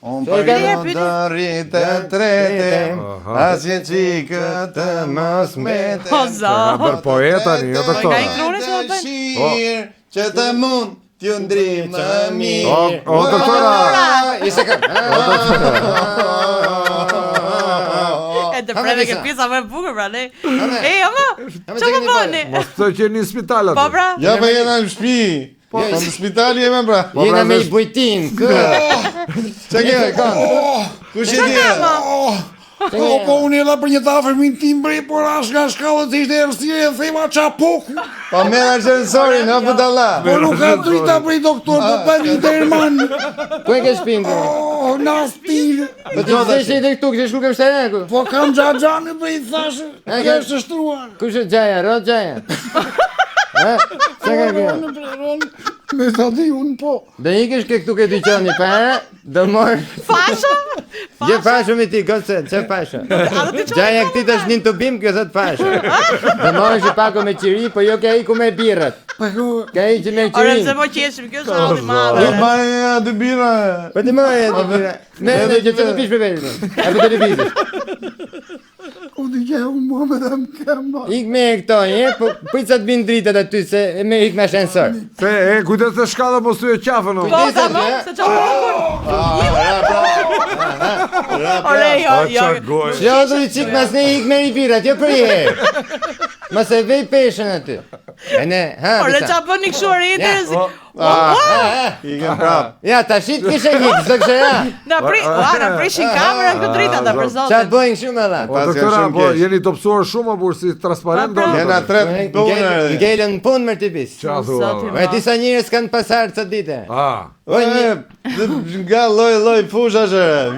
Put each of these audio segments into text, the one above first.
Unë për do rritë trete, asje qikë të mos mete. O za. Bër poeta një Nga doktor. i kroni që do të bëjnë? Që të mund t'ju ndrim më mirë. O doktora. Ishe ka. E të preve ke pjesa më e bukur pra ne. E, ama, që më bëni? Mos të qeni në spital aty. Po pra? Ja pa jena në shpi. Po në spitali jemi pra. Jena me i bujtin, Që ke, kanë? Kush e dje? Po unë jela për një tafërmin tim bre, por as nga shkallët ishte erësire e thema qa poku. Po merë ashensorin, ha budalla. Po nuk ka drita bre doktor, po për një derman. ku e ke shpinë? Oh, na stilë. Po ti zeshe i dhe këtu, kështë shku ke shtereku? Po kam gjagjane bre i thashë, kjo është shtruar. Kush e gjaja, rot gjaja? Se ka kjo? Me të di unë po. Dhe ikesh ke këtu ke dyqani para, do morë... Fasha? Gjë fasho me ti, gëse, që fasho? Gjaja këti të shnin të bim, kjo thot fasho. Dhe morë që pako me qiri, po jo ke i ku me birët. Ke i që me Ore, qirin. se mo qeshim, kjo është halli madhe. Jo marrë një dy bira. Po ti morë e të birët. Me dhe që të pish për vetë. E për televizit. U di që unë mua me dhe më kema. Ik me e këto, po pëjtë sa të binë dritat aty, se me ik me shensor. Se kujdes të shkalla mos ty e qafën. Po, ta më, se që Ore, jo. Që do i qik mas ne ik me i birat, jo për je. Mas e vej peshen aty. E ne, ha, Ore, pisa. qa bëni kështu ore, interesi. I kem prap. Ja, ta shit kishe hik, së kështë ja. Na prishin kamerën këtë drita da për Qa zotin. bëjnë shumë e dha? Po doktora, po jeni të psuar shumë apo si transparent do. Jena tre punë. Ngelen në punë mërë të bis. Qa thua? E disa njërës kanë pasar të dite. Nga loj fushash,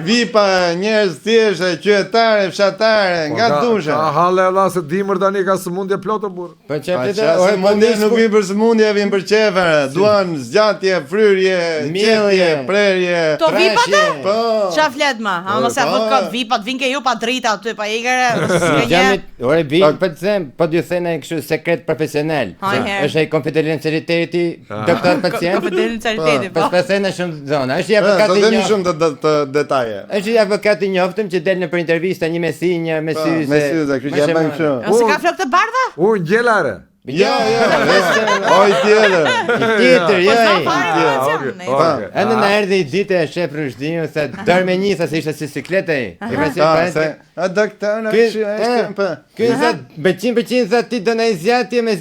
vipa, njerëz thjeshtë, qytetare, fshatare, nga dusha. Ka halle Allah se dimër tani ka sëmundje plotë burr. Po që Pa pëtë, qa ore, se mundis nuk vinë për sëmundje, vinë për qefere. Duan zgjatje, fryrje, qetje, prerje. To vipate? Po. Qa flet ma? Ha, mos e fut kot vipat, vin ke ju pa drita aty, pa ikere. ore, bi, po të them, po t'ju thene kështu sekret profesional. Është ai konfidencialiteti, doktor pacient. Konfidencialiteti, po. Pas thene shumë zona. Është i Sot avokat i demi njoftëm. shumë të detaje. Është i avokat i njoftëm që del në për intervista një me sinja, me syze. Me syze, kështu që ja bëjmë kështu. Ose ka flok të bardha? Ngjellare. Jo, oj tjetër. Tjetër, jo ai. Okej. Ende na erdhi i ditë e shef Rushdin, se dër me një sa se ishte si sikletë ai. I pasi Ta, pa. se, a doktor, Ky sa 100% sa ti do na zgjatje me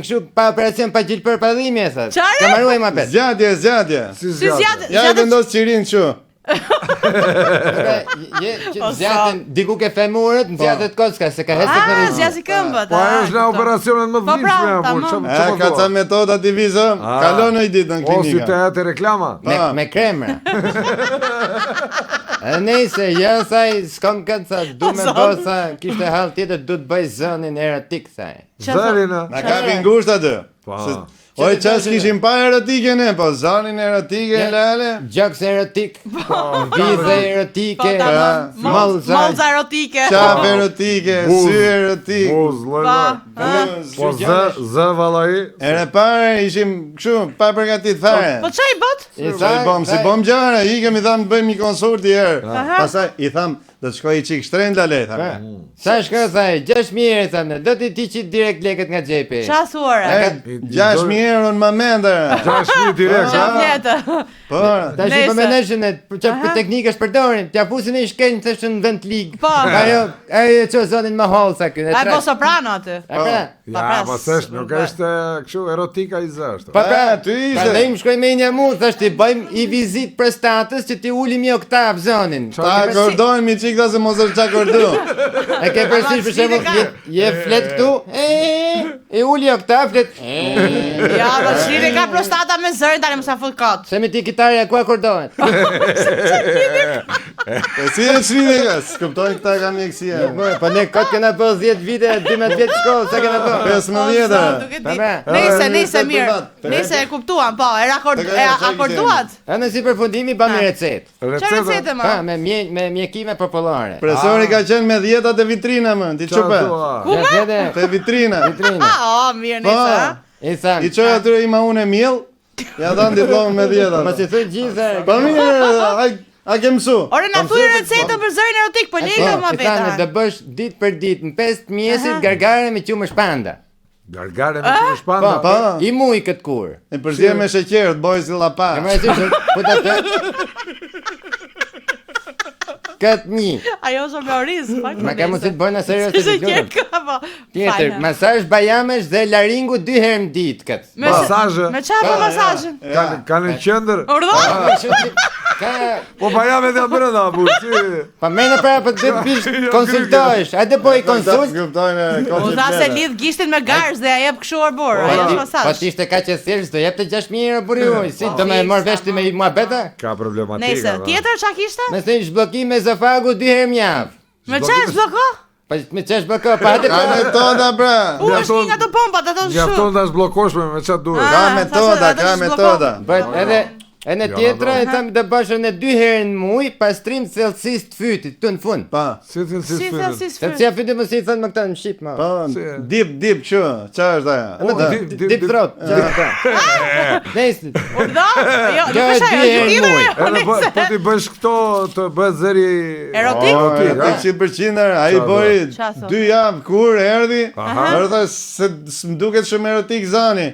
kështu pa operacion pa gjil për padhimi e sa. Çare? Ka marruaj më pet. Zgjatje. Si zjatë? Ja e vendos qirin kështu. Zgjatën diku ke femurët, zgjatët kocka se ka hesë teknologji. Zjasi këmbët. Po ajo është nga operacionet më të dhimbshme apo Ka ca metoda ti vizë, kalon një ditë në O si klinika. të e reklama. Me kremra. E nejse, ja saj s'kom këtë sa du me bo sa kishte hall tjetër du të bëj zënin erotik saj. Zërina. Na kapi ngusht aty. Oj, qas kishim pa erotike ne, po zonin erotike, lale. Gjoks erotik, vize erotike, Malza erotike. Qaf erotike, sy erotik. Buz, lloj. Po zë vallai. Ere pare ishim kështu, pa përgatit fare. Po qa i bot? Si bom gjare, i kemi tham të bëjmë një konsult i herë. Pastaj i tham, do të shkoj i qik shtrenda le, tham. Sa shko thaj, 6.000 thamë, do t'i ti qit direkt leket nga xhepi. Qa thuare? 6.000 euro në mamendër. 6.000 direkt. Qa fletë? Po, Ta shi po meneshën e për teknikë është përdorin, t'ja fusin e i shkenjë të shën vend lig. Po. Ajo që zonin më hollë sa kënë. A po soprano aty? Ja, po s'është, nuk është kështu erotika i zë është. Pa pra, ty ishte. Prandaj më shkoj me një mu, thashti bëjmë i vizit prostatës që ti ulim një oktav zonin. Ta akordojnë mi qikta se mos është akordu. E ke përsish për shembull, je flet këtu, e uli oktav flet. Ja, po shrive ka prostata me zërin tani mos sa fut kot. Se me ti kitarja ku akordohet. Si e shrive ka, s'kuptojnë këta ka mjekësia. Po ne kot kena bë 10 vite, 12 vjet shkollë, sa kena bë? 15 Nese mirë. Nese e kuptuam, po, e akorduat. Në si përfundimi bëm një recetë. Çfarë recete më? Me mjekime popullore. Profesori ka qenë me dietat e vitrina më, ti çupe. Ku më? Te vitrina. Mirë nese. I çoj aty ima unë miell. Ja dhan diplomën me dietat. Mos i thoj gjithë. Po mirë, A ke mësu? Ore na thuaj recetën për zërin erotik, po lejë më I thanë vetë. do bësh ditë për ditë në 5 mjesit gargare me qumë shpanda. Gargare me të shpanda. Po. I muj këtë kur. E përzje me sheqer, të bojë si llapa. E më thënë, po ta të. Këtë një. Ajo është me oriz, pak. Ma ka mundësi të bëjnë serioze Se të që gjurëm. ka po. Tjetër, masazh bajamesh dhe laringu 2 herë në ditë këtë. Masazhe. Me çfarë masazhin? Kanë në qendër. Urdhë? Ka, Po pa jam edhe brenda apo si? pa mena pra për të bish konsultohesh. Hajde po i konsult. U tha se lidh gishtin me garz dhe ja jep kështu arbor, ajo është Po masazh. ti ishte kaq e thjeshtë, do jepte 6.000 euro buri uj. Si do më marr vesh ti me muhabeta? Ka problematika. Nëse tjetër çka kishte? Me thënë zhbllokim e ezofagu 2 herë në javë. Me çfarë zbloko? Po me çesh blloko, pa hajde. Ka metoda pra. U është një nga të pompat ato Mjafton shumë. ta zblokosh me çfarë duhet. Ka metoda, ka metoda. Bëj edhe e në tjetra e tham të bësh në 2 herë në muj pastrim thellësisë të fytit këtu në fund. Pa. Si Si fytyn. thellësi Se si a fyti më si thënë më këta në shqip më. Po, Si? dip kështu. Çfarë është ajo? Deep throat. Nëse Urdhë? Jo, nuk Jo, është ajo, di herë është muj. Edhe po ti bësh këto të bëhet zëri Erotik? Ja 100%, ai bëri Qa thot? 2 javë kur erdhi. Erdha se s'm duket shumë erotik zani.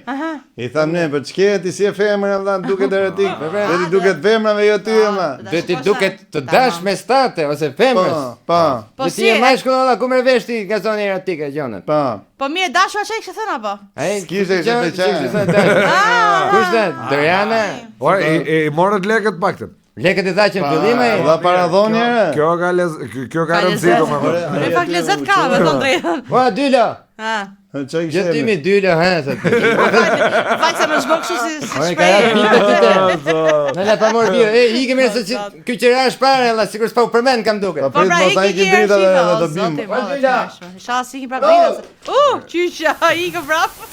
I tham ne, për ç'ke ti si e femër valla, duket erotik. Dhe ti duket femrave jo ty ama. do ti duket të dash me state ose femrës. Po. Po Po si? ti e mashkull olla ku merr vesh ti nga zona erotike gjonat. Po. Po mi e dashur çai kishte thënë apo? Ai S'kishte që të qenë. Kush dhe? Doriana. Ora i morët lekët paktën. Lekët i dha që në fillim ai. Dha para dhonje. Kjo ka rëndësi domethënë. Me fakt lezet ka, me thon drejtën. Po dylo. Ha. Çfarë Gjë kishte? ti me dylo ha thot. Fakt se më zgjok kështu si Ore ka shpreh. ratë pitë ty. Në la pa mor birë. E i kemi se ky qira është parë alla sikur s'pa u përmend kam duket. Po pra Prit mos ai iki ki drita dhe do bim. Shasi i prapë. Qysha, i ka prapë.